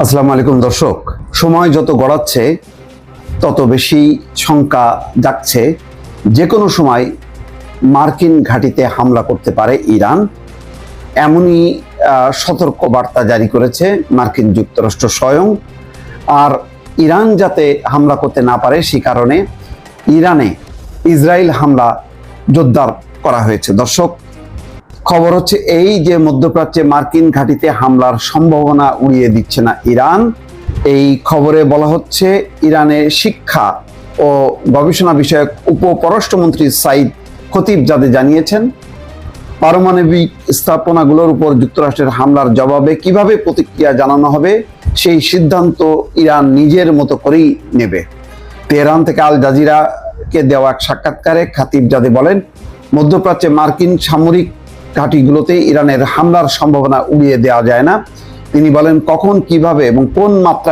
আসসালামু আলাইকুম দর্শক, সময় যত গড়াচ্ছে তত বেশি শঙ্কা জাগছে যে কোনো সময় মার্কিন ঘাঁটিতে হামলা করতে পারে ইরান। এমনই সতর্ক বার্তা জারি করেছে মার্কিন যুক্তরাষ্ট্র স্বয়ং। আর ইরান যাতে হামলা করতে না পারে সে কারণে ইরানে ইসরায়েল হামলা জোরদার করা হয়েছে। দর্শক, খবর হচ্ছে এই যে মধ্যপ্রাচ্যে মার্কিন ঘাঁটিতে হামলার সম্ভাবনা উড়িয়ে দিচ্ছে না ইরান। এই খবরে বলা হচ্ছে ইরানের শিক্ষা ও গবেষণা বিষয়ক উপপররাষ্ট্রমন্ত্রী সাইদ খতিবজাদে জানিয়েছেন, পারমাণবিক স্থাপনাগুলোর উপর যুক্তরাষ্ট্রের হামলার জবাবে কিভাবে প্রতিক্রিয়া জানানো হবে সেই সিদ্ধান্ত ইরান নিজের মতো করেই নেবে। তেহরান থেকে আল জাজিরাকে দেওয়া এক সাক্ষাৎকারে খতিবজাদে বলেন, মধ্যপ্রাচ্যে মার্কিন সামরিক ঘাঁটিগুলোতে ইরানের হামলার সম্ভাবনা উড়িয়ে দেওয়া যায় না। তিনি বলেন, কখন, কিভাবে এবং কোন মাত্রায়